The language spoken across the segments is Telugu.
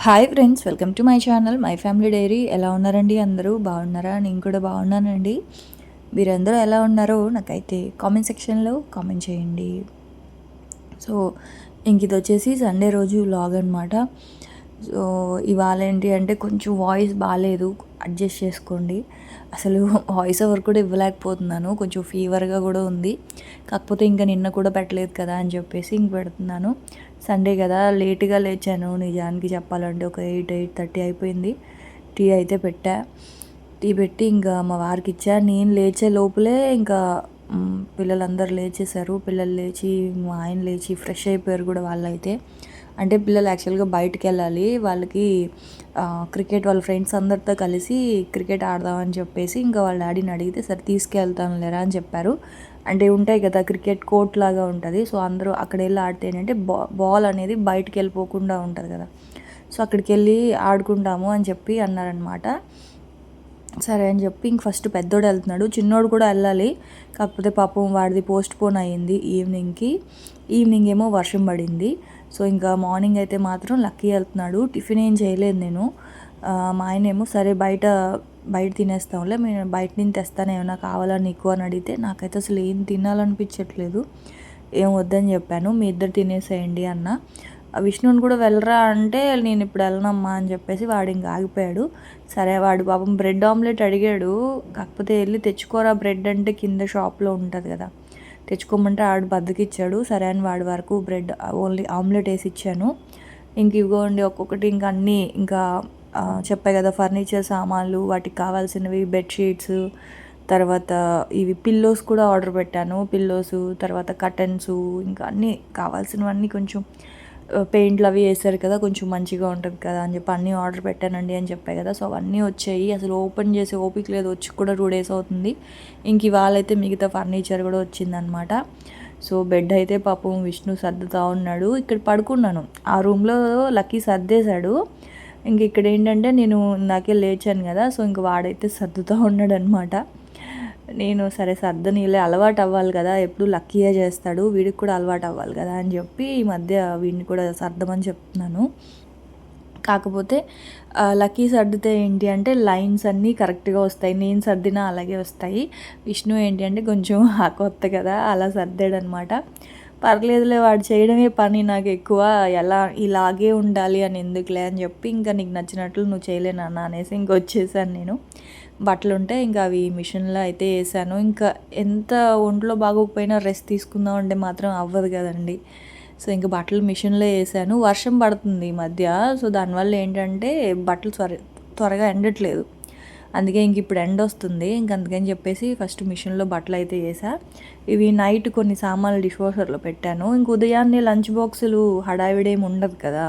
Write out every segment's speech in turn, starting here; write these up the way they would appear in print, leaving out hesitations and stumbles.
Hi friends, welcome to my channel my family dairy. ఎలా ఉన్నారండి? అందరూ బాగున్నారా? నేను కూడా బాగున్నానండి. మీరందరూ ఎలా ఉన్నారో నాకైతే కామెంట్ సెక్షన్లో కామెంట్ చేయండి. సో ఇది వచ్చేసి సండే రోజు వ్లాగ్ అనమాట. సో ఇవాళ ఏంటి అంటే కొంచెం వాయిస్ బాగాలేదు, అడ్జస్ట్ చేసుకోండి. అసలు వాయిస్ ఓవర్ కూడా ఇవ్వలేకపోతున్నాను, కొంచెం ఫీవర్గా కూడా ఉంది. కాకపోతే ఇంకా నిన్న కూడా పెట్టలేదు కదా అని చెప్పేసి ఇంక పెడుతున్నాను. సండే కదా, లేట్గా లేచాను నిజానికి చెప్పాలంటే. ఒక 8:30 అయిపోయింది. టీ అయితే టీ పెట్టి ఇంకా మా వారికి ఇచ్చా. నేను లేచే లోపలే ఇంకా పిల్లలందరూ లేచేశారు. పిల్లలు లేచి మా ఆయన లేచి ఫ్రెష్ అయిపోయారు కూడా వాళ్ళైతే. అంటే పిల్లలు యాక్చువల్గా బయటికి వెళ్ళాలి, వాళ్ళకి క్రికెట్, వాళ్ళ ఫ్రెండ్స్ అందరితో కలిసి క్రికెట్ ఆడదామని చెప్పేసి ఇంకా వాళ్ళ డాడీని అడిగితే సరే తీసుకెళ్తాను లేరా అని చెప్పారు. అంటే ఉంటాయి కదా క్రికెట్ కోర్ట్ లాగా ఉంటుంది. సో అందరూ అక్కడ వెళ్ళి ఆడితే ఏంటంటే బాల్ అనేది బయటికి వెళ్ళిపోకుండా ఉంటుంది కదా, సో అక్కడికి వెళ్ళి ఆడుకుంటాము అని చెప్పి అన్నారనమాట. సరే అని చెప్పి ఇంక ఫస్ట్ పెద్దోడు వెళ్తున్నాడు, చిన్నోడు కూడా వెళ్ళాలి. కాకపోతే పాపం వాడిది పోస్ట్ పోన్ అయ్యింది ఈవినింగ్ ఏమో వర్షం పడింది. సో ఇంకా మార్నింగ్ అయితే మాత్రం లక్కీ వెళ్తున్నాడు. టిఫిన్ ఏం చేయలేదు నేను. మా ఆయన ఏమో సరే బయట తినేస్తాంలే, నేను బయట నుంచి తెస్తాను, ఏమైనా కావాలా నీకు అని అడిగితే నాకైతే అసలు ఏం తినాలనిపించట్లేదు, ఏం వద్దని చెప్పాను. మీ ఇద్దరు తినేసేయండి అన్న. విష్ణుని కూడా వెళ్ళరా అంటే నేను ఇప్పుడు వెళ్ళనమ్మా అని చెప్పేసి వాడు ఇంకా ఆగిపోయాడు. సరే వాడు పాపం బ్రెడ్ ఆమ్లెట్ అడిగాడు, కాకపోతే వెళ్ళి తెచ్చుకోరా బ్రెడ్ అంటే కింద షాప్లో ఉంటుంది కదా, తెచ్చుకోమంటే ఆడు బద్దకిచ్చాడు. సరే అని వాడి వరకు బ్రెడ్ ఓన్లీ ఆమ్లెట్ వేసి ఇచ్చాను. ఇంక ఇవ్వండి ఒక్కొక్కటి ఇంకా అన్నీ ఇంకా చెప్పాయి కదా ఫర్నిచర్ సామాన్లు, వాటికి కావాల్సినవి బెడ్షీట్స్, తర్వాత ఇవి పిల్లోస్ కూడా ఆర్డర్ పెట్టాను. పిల్లోసు, తర్వాత కర్టన్స్, ఇంకా అన్నీ కావాల్సినవన్నీ కొంచెం పెయింట్లు అవి వేసారు కదా, కొంచెం మంచిగా ఉంటుంది కదా అని చెప్పి అన్నీ ఆర్డర్ పెట్టానండి అని చెప్పాయి కదా. సో అవన్నీ వచ్చాయి. అసలు ఓపెన్ చేసే ఓపిక లేదు, వచ్చి కూడా 2 days అవుతుంది. ఇంక ఇవాళ అయితే మిగతా ఫర్నిచర్ కూడా వచ్చిందనమాట. సో బెడ్ అయితే పాపం విష్ణు సర్దుతూ ఉన్నాడు. ఇక్కడ పడుకున్నాను, ఆ రూమ్లో లక్కీ సర్దేశాడు. ఇంక ఇక్కడ ఏంటంటే నేను ఇందాకే లేచాను కదా, సో ఇంక వాడైతే సర్దుతూ ఉన్నాడు అనమాట. నేను సరే సర్దనీలే, అలవాటు అవ్వాలి కదా, ఎప్పుడు లక్కీగా చేస్తాడు, వీడికి కూడా అలవాటు అవ్వాలి కదా అని చెప్పి ఈ మధ్య వీడిని కూడా సర్దమని చెప్తున్నాను. కాకపోతే లక్కీ సర్దితే ఏంటి అంటే లైన్స్ అన్నీ కరెక్ట్గా వస్తాయి, నేను సర్దినా అలాగే వస్తాయి. విష్ణు ఏంటి అంటే కొంచెం కొత్త కదా అలా సర్దాడనమాట. పర్లేదులే, వాడు చేయడమే పని నాకు ఎక్కువ, ఎలా ఇలాగే ఉండాలి అని ఎందుకులే అని చెప్పి ఇంకా నీకు నచ్చినట్లు నువ్వు చేయలేనన్నా అనేసి ఇంకొచ్చేసాను నేను. బట్టలు ఉంటే ఇంకా అవి మిషన్లో అయితే వేసాను. ఇంకా ఎంత ఒంట్లో బాగోకపోయినా రెస్ట్ తీసుకుందాం అంటే మాత్రం అవ్వదు కదండి. సో ఇంకా బట్టలు మిషన్లో వేసాను. వర్షం పడుతుంది ఈ మధ్య, సో దానివల్ల ఏంటంటే బట్టలు త్వరగా ఎండట్లేదు. అందుకే ఇంక ఇప్పుడు ఎండ వస్తుంది, అందుకని చెప్పేసి ఫస్ట్ మిషన్లో బట్టలు అయితే వేసా. ఇవి నైట్ కొన్ని సామాన్లు డిష్ వాషర్లో పెట్టాను. ఇంక ఉదయాన్నే లంచ్ బాక్సులు హడావిడేమి ఉండదు కదా,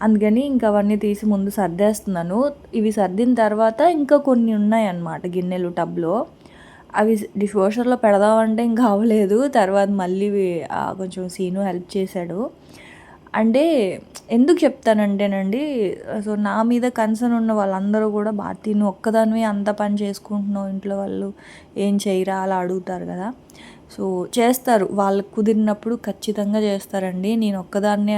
అందుకని ఇంకా అవన్నీ తీసి ముందు సర్దేస్తున్నాను. ఇవి సర్దిన తర్వాత ఇంకా కొన్ని ఉన్నాయన్నమాట గిన్నెలు టబ్లో, అవి డిష్ వాషర్లో పెడదామంటే ఇంకా అవ్వలేదు. తర్వాత మళ్ళీ కొంచెం సీను హెల్ప్ చేశాడు. అంటే ఎందుకు చెప్తానంటేనండి, సో నా మీద కన్సర్న్ ఉన్న వాళ్ళందరూ కూడా నువ్వు ఒక్కదానివే అంత పని చేసుకుంటున్నావు, ఇంట్లో వాళ్ళు ఏం చేయరా అలా అడుగుతారు కదా. సో చేస్తారు, వాళ్ళకు కుదిరినప్పుడు ఖచ్చితంగా చేస్తారండి. నేను ఒక్కదాన్నే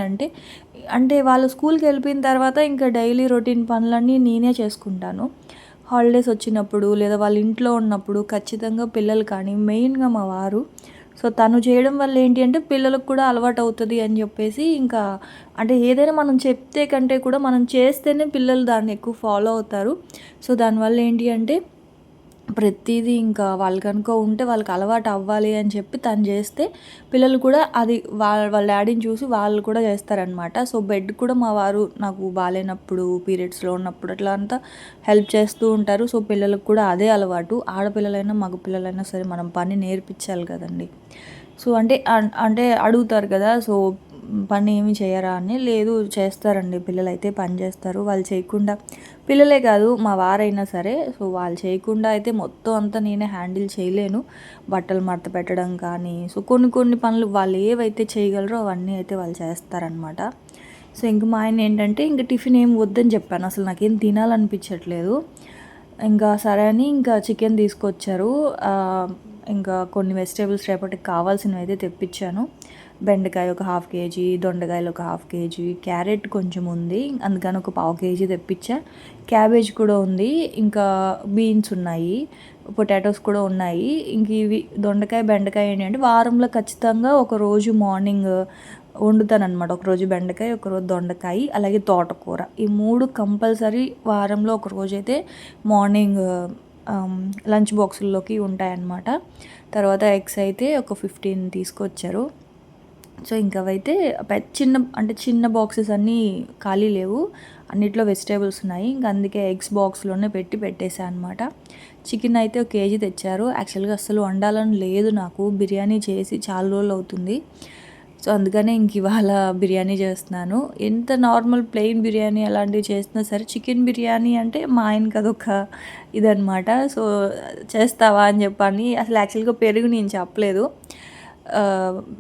అంటే వాళ్ళు స్కూల్కి వెళ్ళిపోయిన తర్వాత ఇంకా డైలీ రొటీన్ పనులన్నీ నేనే చేసుకుంటాను. హాలిడేస్ వచ్చినప్పుడు లేదా వాళ్ళ ఇంట్లో ఉన్నప్పుడు ఖచ్చితంగా పిల్లలు కానీ మెయిన్గా మా వారు, సో తను చేయడం వల్ల ఏంటి అంటే పిల్లలకు కూడా అలవాటు అవుతుంది అని చెప్పేసి ఇంకా అంటే ఏదైనా మనం చెప్తే కంటే కూడా మనం చేస్తేనే పిల్లలు దాన్ని ఎక్కువ ఫాలో అవుతారు. సో దానివల్ల ఏంటి అంటే ప్రతిదీ ఇంకా వాళ్ళు కనుక ఉంటే వాళ్ళకి అలవాటు అవ్వాలి అని చెప్పి తను చేస్తే పిల్లలు కూడా అది వాళ్ళ డాడీని చూసి వాళ్ళు కూడా చేస్తారనమాట. సో బెడ్ కూడా మా వారు నాకు బాగాలేనప్పుడు పీరియడ్స్లో ఉన్నప్పుడు అట్లా అంతా హెల్ప్ చేస్తూ ఉంటారు. సో పిల్లలకు కూడా అదే అలవాటు, ఆడపిల్లలైనా మగపిల్లలైనా సరే మనం పని నేర్పించాలి కదండి. సో అంటే అడుగుతారు కదా, సో పని ఏమి చేయరా అని. లేదు చేస్తారండి, పిల్లలు అయితే పని చేస్తారు. వాళ్ళు చేయకుండా, పిల్లలే కాదు మా వారైనా సరే, సో వాళ్ళు చేయకుండా అయితే మొత్తం అంతా నేనే హ్యాండిల్ చేయలేను. బట్టలు మడత పెట్టడం కానీ, సో కొన్ని పనులు వాళ్ళు ఏవైతే చేయగలరో అవన్నీ అయితే వాళ్ళు చేస్తారనమాట. సో ఇంక మా ఆయన ఏంటంటే ఇంక టిఫిన్ ఏం వద్దని చెప్పాను, అసలు నాకేం తినాలనిపించట్లేదు. ఇంకా సరే అని ఇంకా చికెన్ తీసుకొచ్చారు. ఇంకా కొన్ని వెజిటేబుల్స్ రేపటికి కావాల్సినవి అయితే తెప్పించాను. బెండకాయ ఒక 1/2 కేజీ, దొండకాయలు ఒక 1/2 కేజీ, క్యారెట్ కొంచెం ఉంది, అందుకని ఒక 1/2 కేజీ తెప్పించా. క్యాబేజ్ కూడా ఉంది, ఇంకా బీన్స్ ఉన్నాయి, పొటాటోస్ కూడా ఉన్నాయి. ఇంక ఇవి దొండకాయ బెండకాయ ఏంటంటే వారంలో ఖచ్చితంగా ఒకరోజు మార్నింగ్ వండుతానమాట. ఒకరోజు బెండకాయ, ఒకరోజు దొండకాయ, అలాగే తోటకూర, ఈ 3 కంపల్సరీ వారంలో ఒకరోజు అయితే మార్నింగ్ లంచ్ బాక్సుల్లోకి ఉంటాయన్నమాట. తర్వాత ఎగ్స్ అయితే ఒక 15 తీసుకొచ్చారు. సో ఇంకా అవైతే చిన్న బాక్సెస్ అన్నీ ఖాళీ లేవు, అన్నిట్లో వెజిటేబుల్స్ ఉన్నాయి. ఇంకా అందుకే ఎగ్స్ బాక్స్లోనే పెట్టేసాను అనమాట. చికెన్ అయితే 1 కేజీ తెచ్చారు. యాక్చువల్గా అస్సలు వండాలని లేదు నాకు, బిర్యానీ చేసి చాలా రోజులు అవుతుంది. సో అందుకనే ఇంక ఇవాళ బిర్యానీ చేస్తున్నాను. ఎంత నార్మల్ ప్లెయిన్ బిర్యానీ అలాంటివి చేస్తున్నా సరే, చికెన్ బిర్యానీ అంటే మా ఆయనకి అదొక ఇదనమాట. సో చేస్తావా అని చెప్పని, అసలు యాక్చువల్గా పెరుగు నేను చెప్పలేదు.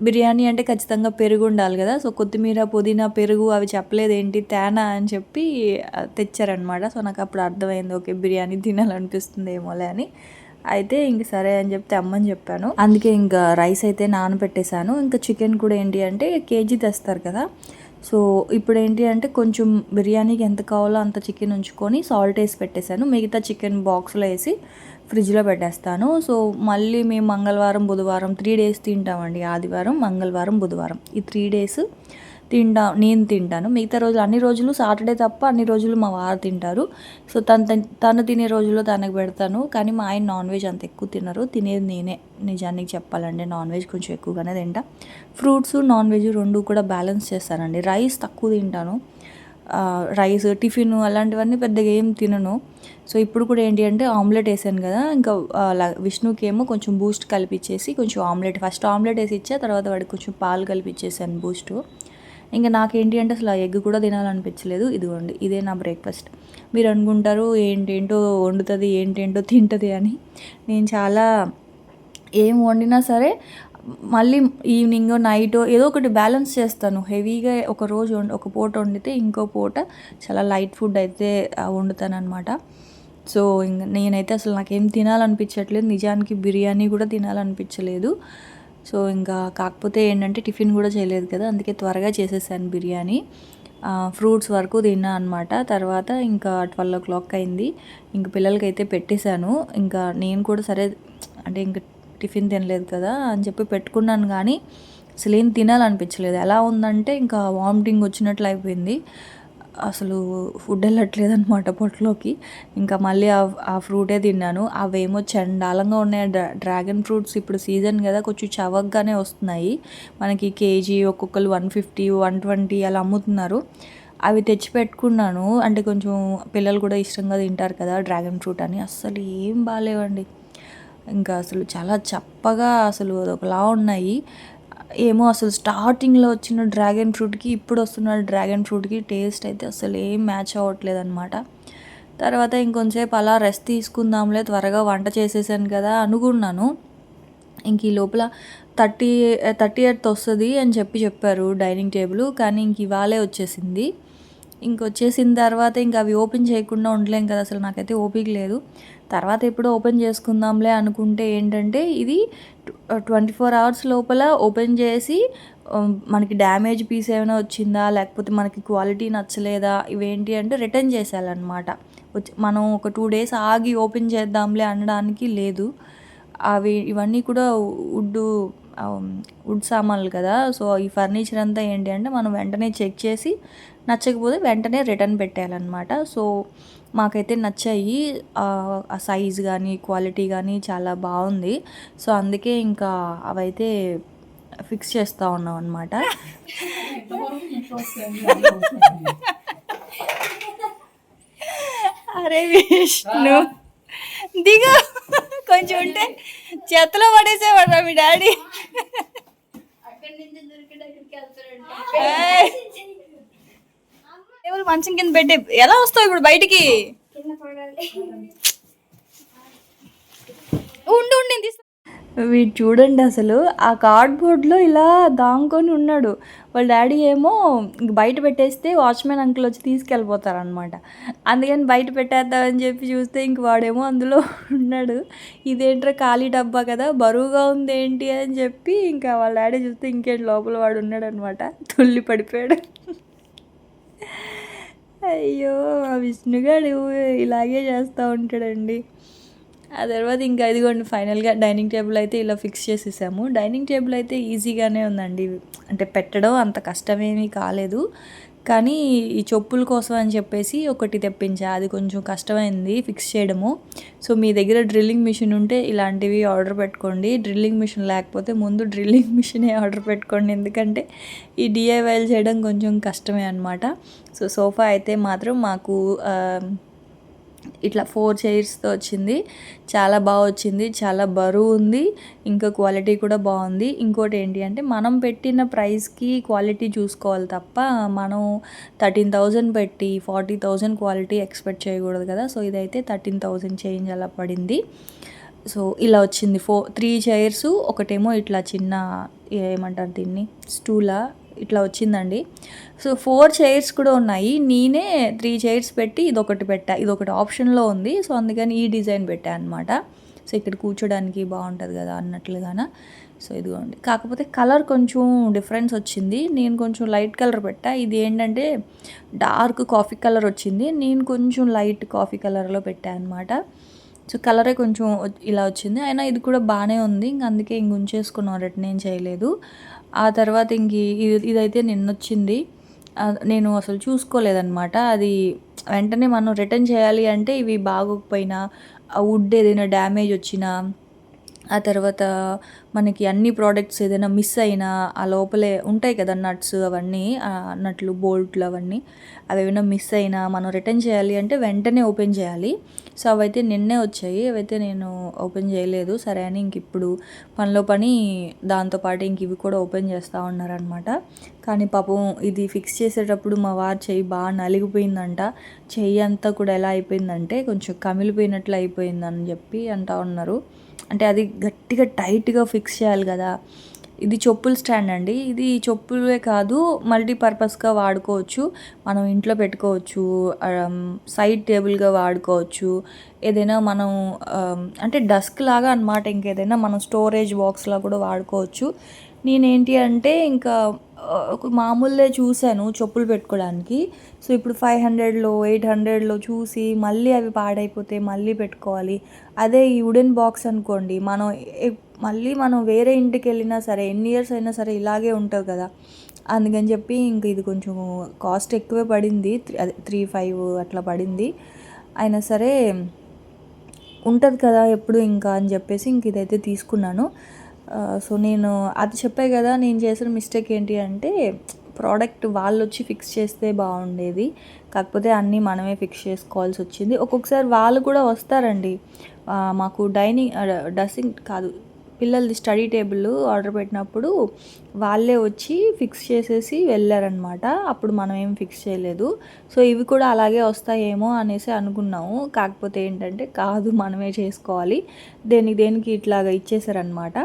బిర్యానీ అంటే ఖచ్చితంగా పెరుగు ఉండాలి కదా. సో కొత్తిమీర, పుదీనా, పెరుగు అవి చెప్పలేదు, ఏంటి తేనా అని చెప్పి తెచ్చారనమాట. సో నాకు అప్పుడు అర్థమైంది, ఓకే బిర్యానీ తినాలనిపిస్తుంది ఏమోలే అని. అయితే ఇంక సరే అని చెప్తే అమ్మని చెప్పాను. అందుకే ఇంకా రైస్ అయితే నానబెట్టేశాను. ఇంకా చికెన్ కూడా ఏంటి అంటే కేజీ తెస్తారు కదా. సో ఇప్పుడు ఏంటి అంటే కొంచెం బిర్యానీకి ఎంత కావాలో అంత చికెన్ ఉంచుకొని సాల్ట్ వేసి పెట్టేశాను. మిగతా చికెన్ బాక్స్లో వేసి ఫ్రిడ్జ్లో పెట్టేస్తాను. సో మళ్ళీ మేము మంగళవారం, బుధవారం 3 డేస్ తింటామండి. ఆదివారం, మంగళవారం, బుధవారం ఈ 3 డేస్ నేను తింటాను. మిగతా రోజులు, అన్ని రోజులు సాటర్డే తప్ప అన్ని రోజులు మా వారు తింటారు. సో తను తినే రోజుల్లో తనకు పెడతాను. కానీ మా ఆయన నాన్ వెజ్ అంత ఎక్కువ తినరు, తినేది నేనే. నిజానికి చెప్పాలంటే నాన్ వెజ్ కొంచెం ఎక్కువగానే తింటా. ఫ్రూట్స్, నాన్ వెజ్ 2 కూడా బ్యాలెన్స్ చేస్తానండి. రైస్ తక్కువ తింటాను, రైస్, టిఫిన్ అలాంటివన్నీ పెద్దగా ఏం తినను. సో ఇప్పుడు కూడా ఏంటి అంటే ఆమ్లెట్ వేసాను కదా, ఇంకా విష్ణుకి ఏమో కొంచెం బూస్ట్ కలిపిచ్చేసి కొంచెం ఫస్ట్ ఆమ్లెట్ వేసి ఇచ్చా, తర్వాత వాడికి కొంచెం పాలు కలిపిచ్చేసాను బూస్ట్. ఇంకా నాకేంటి అంటే అసలు ఆ ఎగ్ కూడా తినాలనిపించలేదు. ఇదిగోండి, ఇదే నా బ్రేక్ఫాస్ట్. మీరు అనుకుంటారు ఏంటేంటో వండుతుంది, ఏంటేంటో తింటుంది అని. నేను చాలా ఏం వండినా సరే మళ్ళీ ఈవినింగ్, నైట్ ఏదో ఒకటి బ్యాలెన్స్ చేస్తాను. హెవీగా ఒక పూట వండితే ఇంకో పూట చాలా లైట్ ఫుడ్ అయితే వండుతాను అనమాట. సో ఇంకా నేనైతే అసలు నాకేం తినాలనిపించట్లేదు. నిజానికి బిర్యానీ కూడా తినాలనిపించలేదు. సో ఇంకా కాకపోతే ఏంటంటే టిఫిన్ కూడా చేయలేదు కదా, అందుకే త్వరగా చేసేసాను బిర్యానీ. ఫ్రూట్స్ వరకు తిన్నా అనమాట. తర్వాత ఇంకా 12 o'clock అయింది. ఇంక పిల్లలకైతే పెట్టేశాను. ఇంకా నేను కూడా సరే అంటే ఇంకా టిఫిన్ తినలేదు కదా అని చెప్పి పెట్టుకున్నాను, కానీ అసలు ఏం తినాలనిపించలేదు. ఎలా ఉందంటే ఇంకా వామిటింగ్ వచ్చినట్లు అయిపోయింది. అసలు ఫుడ్ వెళ్ళట్లేదు అనమాట పొట్టలోకి. ఇంకా మళ్ళీ ఆ ఫ్రూటే తిన్నాను. అవేమో చండాలంగా ఉన్నాయి. డ్రాగన్ ఫ్రూట్స్ ఇప్పుడు సీజన్ కదా, కొంచెం చవకగానే వస్తున్నాయి మనకి. కేజీ ఒక్కొక్కరు 150, 120 అలా అమ్ముతున్నారు. అవి తెచ్చి పెట్టుకున్నాను, అంటే కొంచెం పిల్లలు కూడా ఇష్టంగా తింటారు కదా డ్రాగన్ ఫ్రూట్ అని. అస్సలు ఏం బాగాలేవండి. ఇంకా అసలు చాలా చప్పగా, అసలు అదొకలా ఉన్నాయి. ఏమో అసలు స్టార్టింగ్లో వచ్చిన డ్రాగన్ ఫ్రూట్కి ఇప్పుడు వస్తున్న డ్రాగన్ ఫ్రూట్కి టేస్ట్ అయితే అసలు ఏం మ్యాచ్ అవ్వట్లేదు అనమాట. తర్వాత ఇంకొంచెంసేపు అలా రెస్ట్ తీసుకుందాంలే, త్వరగా వంట చేసేసాను కదా అనుకున్నాను. ఇంక ఈ లోపల 30th వస్తుంది అని చెప్పారు డైనింగ్ టేబుల్, కానీ ఇంక ఇవాళే వచ్చేసింది. ఇంకొచ్చేసిన తర్వాత ఇంకా అవి ఓపెన్ చేయకుండా ఉండలేం కదా, అసలు నాకైతే ఓపిక లేదు. తర్వాత ఎప్పుడో ఓపెన్ చేసుకుందాంలే అనుకుంటే ఏంటంటే ఇది 24 hours లోపల ఓపెన్ చేసి మనకి డ్యామేజ్ పీస్ ఏమైనా వచ్చిందా, లేకపోతే మనకి క్వాలిటీ నచ్చలేదా, ఇవేంటి అంటే రిటర్న్ చేసేయాలన్నమాట. మనం ఒక 2 days ఆగి ఓపెన్ చేద్దాంలే అనడానికి లేదు. ఇవన్నీ కూడా వుడ్ సామాన్లు కదా. సో ఈ ఫర్నిచర్ అంతా ఏంటి అంటే మనం వెంటనే చెక్ చేసి నచ్చకపోతే వెంటనే రిటర్న్ పెట్టేయాలన్నమాట. సో మాకైతే నచ్చాయి, ఆ సైజ్ కానీ క్వాలిటీ కానీ చాలా బాగుంది. సో అందుకే ఇంకా అవైతే ఫిక్స్ చేస్తూ ఉన్నాం అనమాట. అరే విష్ణు దిగా, కొంచెం ఉంటే చేతిలో పడేసేవాడు మీ డాడీ. మంచం కింద పెట్టి ఎలా వస్తావు ఇప్పుడు బయటికి? ఉండు వీడు చూడండి అసలు ఆ కార్డ్‌బోర్డ్‌లో ఇలా దాంకొని ఉన్నాడు. వాళ్ళ డ్యాడీ ఏమో ఇంక బయట పెట్టేస్తే వాచ్‌మెన్ అంకుల్ వచ్చి తీసుకెళ్ళిపోతారనమాట. అందుకని బయట పెట్టేద్దామని చెప్పి చూస్తే ఇంక వాడేమో అందులో ఉన్నాడు. ఇదేంట్రా ఖాళీ డబ్బా కదా! బరువుగా ఉందేంటి అని చెప్పి ఇంకా వాళ్ళ డ్యాడీ చూస్తే ఇంకేంటి లోపల వాడు ఉన్నాడనమాట. తుళ్ళి పడిపోయాడు. అయ్యో! ఆ విష్ణుగాడు ఇలాగే చేస్తా ఉంటాడండి. ఆ తర్వాత ఇంకా ఇదిగోండి ఫైనల్‌గా డైనింగ్ టేబుల్ అయితే ఇలా ఫిక్స్ చేసేసాము. డైనింగ్ టేబుల్ అయితే ఈజీగానే ఉందండి. అంటే పెట్టడం అంత కష్టమేమీ కాలేదు. కానీ ఈ చెప్పుల కోసం అని చెప్పేసి ఒకటి తెప్పించా. అది కొంచెం కష్టమైంది ఫిక్స్ చేయడము. సో, మీ దగ్గర డ్రిల్లింగ్ మిషన్ ఉంటే ఇలాంటివి ఆర్డర్ పెట్టుకోండి. డ్రిల్లింగ్ మిషన్ లేకపోతే ముందు డ్రిల్లింగ్ మిషనే ఆర్డర్ పెట్టుకోండి. ఎందుకంటే ఈ డీఐవైలు చేయడం కొంచెం కష్టమే అనమాట. సో, సోఫా అయితే మాత్రం మాకు ఇట్లా 4 చైర్స్‌తో వచ్చింది. చాలా వచ్చింది. చాలా బరువు ఉంది. ఇంకా క్వాలిటీ కూడా బాగుంది. ఇంకోటి ఏంటి అంటే మనం పెట్టిన ప్రైస్‌కి క్వాలిటీ చూసుకోవాలి తప్ప మనం 13,000 పెట్టి 40,000 క్వాలిటీ ఎక్స్‌పెక్ట్ చేయకూడదు కదా! సో, ఇదైతే 13,000 చేంజ్ అలా పడింది. సో, ఇలా వచ్చింది. 3 చైర్స్, ఒకటేమో ఇట్లా చిన్న ఏమంటారు దీన్ని స్టూలా ఇట్లా వచ్చిందండి. సో, 4 చైర్స్ కూడా ఉన్నాయి. నేనే 3 చైర్స్ పెట్టి ఇదొకటి పెట్టా. ఇదొకటి ఆప్షన్‌లో ఉంది. సో, అందుకని ఈ డిజైన్ పెట్టా అనమాట. సో, ఇక్కడ కూర్చోడానికి బాగుంటుంది కదా అన్నట్లుగాన. సో, ఇదిగోండి. కాకపోతే కలర్ కొంచెం డిఫరెన్స్ వచ్చింది. నేను కొంచెం లైట్ కలర్ పెట్టా. ఇది ఏంటంటే డార్క్ కాఫీ కలర్ వచ్చింది. నేను కొంచెం లైట్ కాఫీ కలర్‌లో పెట్టా అనమాట. సో, కలరే కొంచెం ఇలా వచ్చింది. అయినా ఇది కూడా బాగానే ఉంది. ఇంక అందుకే ఉంచేసుకున్నాం. రిటర్న్ ఏం చేయలేదు. ఆ తర్వాత ఇదైతే నిన్నొచ్చింది. నేను అసలు చూసుకోలేదనమాట. అది వెంటనే మనం రిటర్న్ చేయాలి అంటే ఇవి బాగోకపోయినా, ఆ వుడ్ ఏదైనా డ్యామేజ్ వచ్చినా, ఆ తర్వాత మనకి అన్ని ప్రోడక్ట్స్ ఏదైనా మిస్ అయినా ఆ లోపలే ఉంటాయి కదా నట్స్ అవన్నీ, నట్లు బోల్ట్లు అవన్నీ అవి ఏమైనా మిస్ అయినా మనం రిటర్న్ చేయాలి అంటే వెంటనే ఓపెన్ చేయాలి. సో, అవైతే నిన్నే వచ్చాయి. అవైతే నేను ఓపెన్ చేయలేదు. సరే అని ఇంక ఇప్పుడు పనిలో పని దాంతోపాటు ఇంక ఇవి కూడా ఓపెన్ చేస్తూ ఉన్నారనమాట. కానీ పాపం ఇది ఫిక్స్ చేసేటప్పుడు మా వారు చెయ్యి బాగా నలిగిపోయిందంట. చెయ్యి అంతా కూడా ఎలా అయిపోయిందంటే కొంచెం కమిలిపోయినట్లు అయిపోయిందని చెప్పి అంటూ ఉన్నారు. అంటే అది గట్టిగా టైట్గా ఫిక్స్ చేయాలి కదా! ఇది చెప్పుల స్టాండ్ అండి. ఇది చెప్పులే కాదు మల్టీపర్పస్గా వాడుకోవచ్చు. మనం ఇంట్లో పెట్టుకోవచ్చు. సైడ్ టేబుల్గా వాడుకోవచ్చు. ఏదైనా మనం అంటే డస్క్ లాగా అనమాట. ఇంకేదైనా మనం స్టోరేజ్ బాక్స్లా కూడా వాడుకోవచ్చు. నేనేంటి అంటే ఇంకా ఒక మామూలుదే చూశాను చెప్పులు పెట్టుకోవడానికి. సో, ఇప్పుడు 500లో 800లో చూసి మళ్ళీ అవి పాడైపోతే మళ్ళీ పెట్టుకోవాలి. అదే ఈ వుడెన్ బాక్స్ అనుకోండి, మళ్ళీ మనం వేరే ఇంటికి వెళ్ళినా సరే ఎన్ని ఇయర్స్ అయినా సరే ఇలాగే ఉంటుంది కదా! అందుకని చెప్పి ఇంక ఇది కొంచెం కాస్ట్ ఎక్కువే పడింది. అదే 3-5 అట్లా పడింది. అయినా సరే ఉంటుంది కదా ఎప్పుడు ఇంకా అని చెప్పేసి ఇంక ఇదైతే తీసుకున్నాను. సో, నేను అది చెప్పా కదా, నేను చేసిన మిస్టేక్ ఏంటి అంటే ప్రోడక్ట్ వాళ్ళొచ్చి ఫిక్స్ చేస్తే బాగుండేది. కాకపోతే అన్నీ మనమే ఫిక్స్ చేసుకోవాల్సి వచ్చింది. ఒక్కొక్కసారి వాళ్ళు కూడా వస్తారండి. మాకు డ్రెస్సింగ్ కాదు, పిల్లలది స్టడీ టేబుల్ ఆర్డర్ పెట్టినప్పుడు వాళ్ళే వచ్చి ఫిక్స్ చేసేసి వెళ్ళారనమాట. అప్పుడు మనం ఏం ఫిక్స్ చేయలేదు. సో, ఇవి కూడా అలాగే వస్తాయేమో అనేసి అనుకున్నాము. కాకపోతే ఏంటంటే కాదు, మనమే చేసుకోవాలి. దేనికి ఇట్లాగా ఇచ్చేసారనమాట.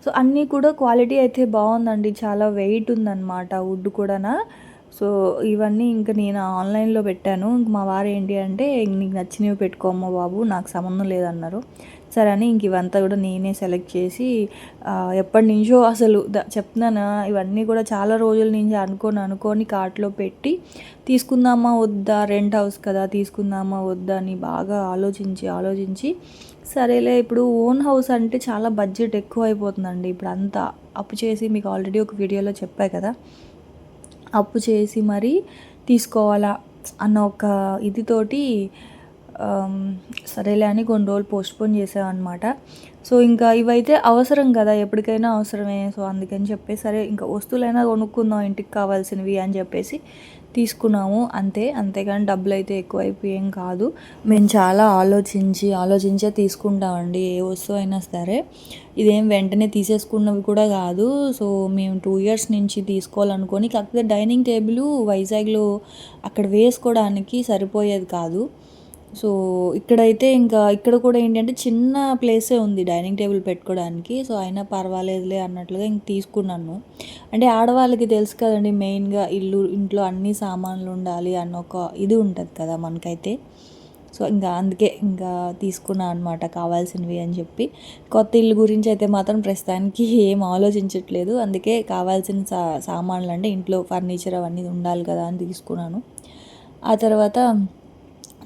సో, అన్నీ కూడా క్వాలిటీ అయితే బాగుందండి. చాలా వెయిట్ ఉందన్నమాట వుడ్ కూడానా. సో, ఇవన్నీ ఇంక నేను ఆన్లైన్లో పెట్టాను. ఇంక మా వారు ఏంటి అంటే నీకు నచ్చినవి పెట్టుకోమ్మా బాబు, నాకు సంబంధం లేదన్నారు. సరే అని ఇంక ఇవంతా కూడా నేనే సెలెక్ట్ చేసి ఎప్పటి నుంచో అసలు చెప్తున్నానా, ఇవన్నీ కూడా చాలా రోజుల నుంచి అనుకొని కార్ట్లో పెట్టి తీసుకుందామా వద్దా, రెంట్ హౌస్ కదా తీసుకుందామా వద్దా అని బాగా ఆలోచించి సరేలే, ఇప్పుడు ఓన్ హౌస్ అంటే చాలా బడ్జెట్ ఎక్కువ అయిపోతుందండి. ఇప్పుడు అంతా అప్పు చేసి, మీకు ఆల్రెడీ ఒక వీడియోలో చెప్పా కదా, అప్పు చేసి మరీ తీసుకోవాలా అన్న ఒక ఇదితోటి సరేలే అని కొన్ని రోజులు పోస్ట్పోన్ చేసామన్నమాట. సో, ఇంకా ఇవైతే అవసరం కదా, ఎప్పటికైనా అవసరమే. సో, అందుకని చెప్పేసి సరే ఇంకా వస్తువులైనా కొనుక్కుందాం ఇంటికి కావాల్సినవి అని చెప్పేసి తీసుకున్నాము అంతే. అంతేగాని డబ్బులు అయితే ఎక్కువైపోయేం కాదు. మేము చాలా ఆలోచించే తీసుకుంటామండి ఏ వస్తువు అయినా సరే. ఇదేం వెంటనే తీసేసుకున్నవి కూడా కాదు. సో, మేము 2 ఇయర్స్ నుంచి తీసుకోవాలనుకొని, కాకపోతే డైనింగ్ టేబుల్ వైజాగ్లో అక్కడ వేసుకోవడానికి సరిపోయేది కాదు. సో ఇక్కడైతే ఇంకా ఇక్కడ కూడా ఏంటంటే చిన్న ప్లేసే ఉంది డైనింగ్ టేబుల్ పెట్టుకోవడానికి. సో అయినా పర్వాలేదులే అన్నట్లుగా ఇంక తీసుకున్నాను. అంటే ఆడవాళ్ళకి తెలుసు కదండీ, మెయిన్‌గా ఇంట్లో అన్ని సామాన్లు ఉండాలి అన్న ఒక ఇది ఉంటది కదా మనకైతే. సో ఇంకా అందుకే ఇంకా తీసుకున్నా అనమాట కావాల్సినవి అని చెప్పి. కొత్త ఇల్లు గురించి అయితే మాత్రం ప్రస్తుతానికి ఏం ఆలోచించట్లేదు. అందుకే కావాల్సిన సామాన్లు అంటే ఇంట్లో ఫర్నిచర్ అవన్నీ ఉండాలి కదా అని తీసుకున్నాను. ఆ తర్వాత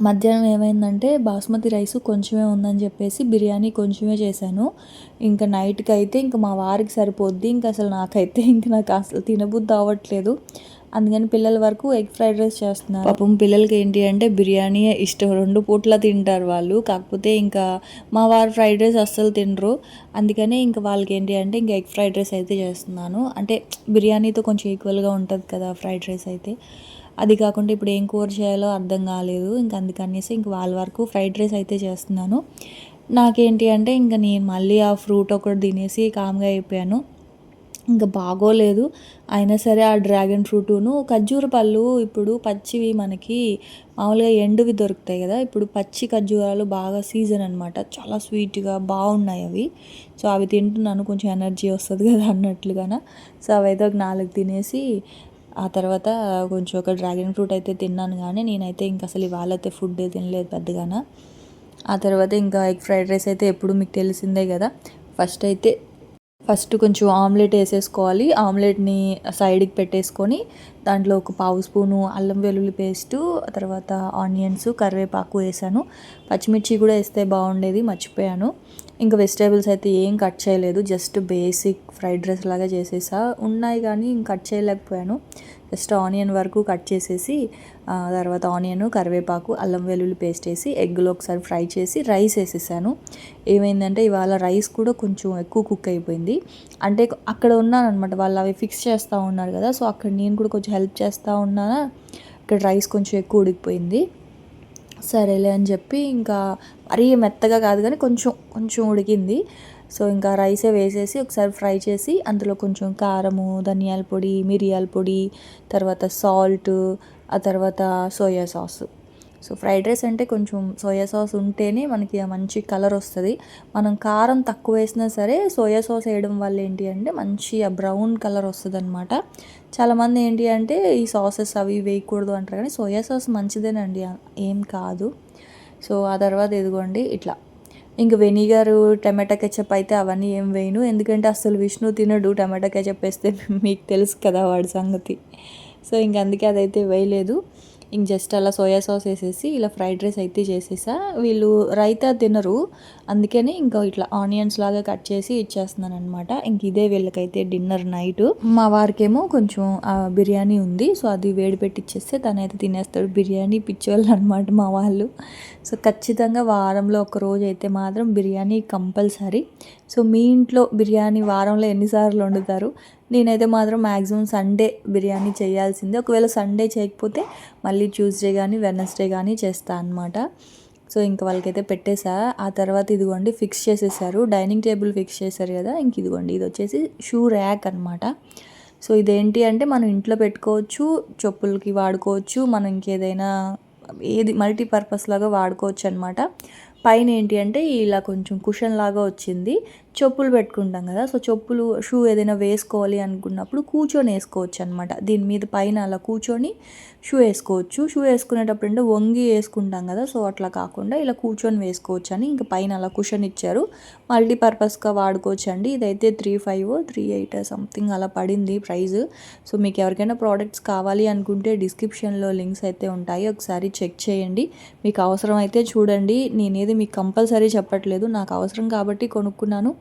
మధ్యాహ్నం ఏమైందంటే బాస్మతి రైస్ కొంచెమే ఉందని చెప్పేసి బిర్యానీ కొంచెమే చేశాను. ఇంకా నైట్‌కి అయితే ఇంక మా వారికి సరిపోద్ది. ఇంక అసలు నాకైతే నాకు అసలు తినబుద్ధి అవ్వట్లేదు. అందుకని పిల్లల వరకు ఎగ్ ఫ్రైడ్ రైస్ చేస్తున్నాను. పాపం పిల్లలకి ఏంటి అంటే బిర్యానీయే ఇష్టం. 2 పూటలా తింటారు వాళ్ళు. కాకపోతే ఇంకా మా వారు ఫ్రైడ్ రైస్ అస్సలు తినరు. అందుకనే ఇంక వాళ్ళకి ఏంటి అంటే ఇంక ఎగ్ ఫ్రైడ్ రైస్ అయితే చేస్తున్నాను. అంటే బిర్యానీతో కొంచెం ఈక్వల్‌గా ఉంటది కదా ఫ్రైడ్ రైస్ అయితే. అది కాకుండా ఇప్పుడు ఏం కూర చేయాలో అర్థం కాలేదు. ఇంక అందుకనేసి ఇంక వాళ్ళ వరకు ఫ్రైడ్ రైస్ అయితే చేస్తున్నాను. నాకేంటి అంటే ఇంక నేను మళ్ళీ ఆ ఫ్రూట్ ఒకటి తినేసి కామ్‌గా అయిపోయాను. ఇంక బాగోలేదు. అయినా సరే ఆ డ్రాగన్ ఫ్రూటును ఖర్జూర పళ్ళు ఇప్పుడు పచ్చివి మనకి మామూలుగా ఎండువి దొరుకుతాయి కదా! ఇప్పుడు పచ్చి ఖర్జూరాలు బాగా సీజన్ అనమాట. చాలా స్వీట్‌గా బాగున్నాయి అవి. సో అవి తింటున్నాను, కొంచెం ఎనర్జీ వస్తది కదా అన్నట్లుగాన. సో అవైతే ఒక 4 తినేసి ఆ తర్వాత కొంచెం ఒక డ్రాగన్ ఫ్రూట్ అయితే తిన్నాను. కానీ నేనైతే ఇంక అసలు ఇవాళైతే ఫుడ్డే తినలేదు పెద్దగాన. ఆ తర్వాత ఇంకా ఎగ్ ఫ్రైడ్ రైస్ అయితే ఎప్పుడు మీకు తెలిసిందే కదా! ఫస్ట్ కొంచెం ఆమ్లెట్ వేసేసుకోవాలి. ఆమ్లెట్ని సైడ్కి పెట్టేసుకొని దాంట్లో ఒక పావు స్పూను అల్లం వెల్లుల్లి పేస్టు, తర్వాత ఆనియన్స్, కరివేపాకు వేసాను. పచ్చిమిర్చి కూడా వేస్తే బాగుండేది, మర్చిపోయాను. ఇంకా వెజిటేబుల్స్ అయితే ఏం కట్ చేయలేదు. జస్ట్ బేసిక్ ఫ్రైడ్ రైస్ లాగా చేసేసా. ఉన్నాయి కానీ కట్ చేయలేకపోయాను. జస్ట్ ఆనియన్ వరకు కట్ చేసేసి తర్వాత ఆనియన్, కరివేపాకు, అల్లం వెల్లుల్లి పేస్ట్ వేసి ఎగ్లో ఒకసారి ఫ్రై చేసి రైస్ వేసేసాను. ఏమైందంటే ఇవాళ రైస్ కూడా కొంచెం ఎక్కువ కుక్ అయిపోయింది. అంటే అక్కడ ఉన్నానమాట, వాళ్ళు అవి ఫిక్స్ చేస్తూ ఉన్నారు కదా. సో అక్కడ నేను కూడా కొంచెం హెల్ప్ చేస్తూ ఉన్నానా, ఇక్కడ రైస్ కొంచెం ఎక్కువ ఉడికిపోయింది. సరేలే అని చెప్పి ఇంకా మరీ మెత్తగా కాదు కానీ కొంచెం కొంచెం ఉడికింది. సో ఇంకా రైసే వేసేసి ఒకసారి ఫ్రై చేసి అందులో కొంచెం కారము, ధనియాల పొడి, మిరియాల పొడి, తర్వాత సాల్ట్, ఆ తర్వాత soya sauce. So fried rice అంటే కొంచెం సోయా సాస్ ఉంటేనే మనకి మంచి కలర్ వస్తుంది. మనం కారం తక్కువ వేసినా సరే సోయా సాస్ వేయడం వల్ల ఏంటి అంటే మంచి బ్రౌన్ కలర్ వస్తుంది అనమాట. చాలామంది ఏంటి అంటే ఈ సాసెస్ అవి వేయకూడదు అంటారు, కానీ సోయా సాస్ మంచిదేనండి, ఏం కాదు. సో ఆ తర్వాత ఇదిగోండి ఇట్లా ఇంక వెనిగరు, టమాటా కెచప్ అయితే అవన్నీ ఏం వేయను. ఎందుకంటే అస్సలు విష్ణు తినడు టమాటా కెచప్ వేస్తే, మీకు తెలుసు కదా వాడి సంగతి. సో ఇంక అందుకే అదైతే వేయలేదు. ఇంక జస్ట్ అలా సోయా సాస్ వేసేసి ఇలా ఫ్రైడ్ రైస్ అయితే చేసేసా. వీళ్ళు రైతా తినరు, అందుకని ఇంకా ఇట్లా ఆనియన్స్ లాగా కట్ చేసి ఇచ్చేస్తున్నాను అనమాట. ఇంక ఇదే వీళ్ళకైతే డిన్నర్ నైట్. మా వారికేమో కొంచెం బిర్యానీ ఉంది, సో అది వేడి పెట్టి ఇచ్చేస్తే తనైతే తినేస్తాడు. బిర్యానీ పిచ్చోళ్ళు అనమాట మా వాళ్ళు. సో ఖచ్చితంగా వారంలో ఒక రోజు అయితే మాత్రం బిర్యానీ కంపల్సరీ. సో మీ ఇంట్లో బిర్యానీ వారంలో ఎన్నిసార్లు వండుతారు? నేనైతే మాత్రం మ్యాక్సిమం సండే బిర్యానీ చేయాల్సిందే. ఒకవేళ సండే చేయకపోతే మళ్ళీ ట్యూస్డే కానీ వెడ్నెస్డే కానీ చేస్తాను అనమాట. సో ఇంక వాళ్ళకైతే పెట్టేసా. ఆ తర్వాత ఇదిగోండి ఫిక్స్ చేసేసారు, డైనింగ్ టేబుల్ ఫిక్స్ చేశారు కదా. ఇంక ఇదిగోండి ఇది వచ్చేసి షూ ర్యాక్ అనమాట. సో ఇదేంటి అంటే మనం ఇంట్లో పెట్టుకోవచ్చు, చెప్పులకి వాడుకోవచ్చు, మనం ఇంకేదైనా ఏది మల్టీపర్పస్ లాగా వాడుకోవచ్చు అనమాట. పైన ఏంటి అంటే ఇలా కొంచెం కుషన్ లాగా వచ్చింది. చెప్పులు పెట్టుకుంటాం కదా, సో చెప్పులు షూ ఏదైనా వేసుకోవాలి అనుకున్నప్పుడు కూర్చొని వేసుకోవచ్చు అనమాట. దీని మీద పైన అలా కూర్చొని షూ వేసుకోవచ్చు. షూ వేసుకునేటప్పుడు అంటే వంగి వేసుకుంటాం కదా, సో అట్లా కాకుండా ఇలా కూర్చొని వేసుకోవచ్చు అని ఇంకా పైన అలా కుషన్ ఇచ్చారు. మల్టీపర్పస్గా వాడుకోవచ్చు అండి. ఇదైతే 3.8 సంథింగ్ అలా పడింది ప్రైస్. సో మీకు ఎవరికైనా ప్రోడక్ట్స్ కావాలి అనుకుంటే డిస్క్రిప్షన్లో లింక్స్ అయితే ఉంటాయి, ఒకసారి చెక్ చేయండి. మీకు అవసరం అయితే చూడండి. నేనేది మీకు కంపల్సరీ చెప్పట్లేదు, నాకు అవసరం కాబట్టి కొనుక్కున్నాను.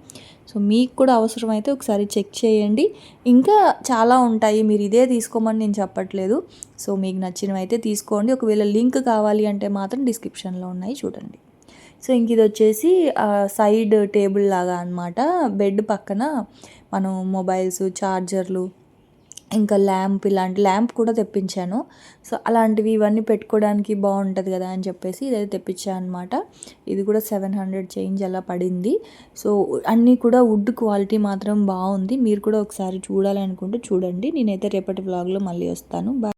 సో మీకు కూడా అవసరమైతే ఒకసారి చెక్ చేయండి. ఇంకా చాలా ఉంటాయి, మీరు ఇదే తీసుకోమని నేను చెప్పట్లేదు. సో మీకు నచ్చినవి అయితే తీసుకోండి. ఒకవేళ లింక్ కావాలి అంటే మాత్రం డిస్క్రిప్షన్లో ఉన్నాయి, చూడండి. సో ఇంక ఇది వచ్చేసి సైడ్ టేబుల్ లాగా అనమాట. బెడ్ పక్కన మనం మొబైల్స్, చార్జర్లు, ఇంకా ఇలాంటి ల్యాంప్ కూడా తెప్పించాను. సో అలాంటివి ఇవన్నీ పెట్టుకోవడానికి బాగుంటుంది కదా అని చెప్పేసి ఇదైతే తెప్పించాను అనమాట. ఇది కూడా 700 చేంజ్ అలా పడింది. సో అన్నీ కూడా వుడ్ క్వాలిటీ మాత్రం బాగుంది. మీరు కూడా ఒకసారి చూడాలి అనుకుంటే చూడండి. నేనైతే రేపటి వ్లాగ్లో మళ్ళీ వస్తాను. బాయ్.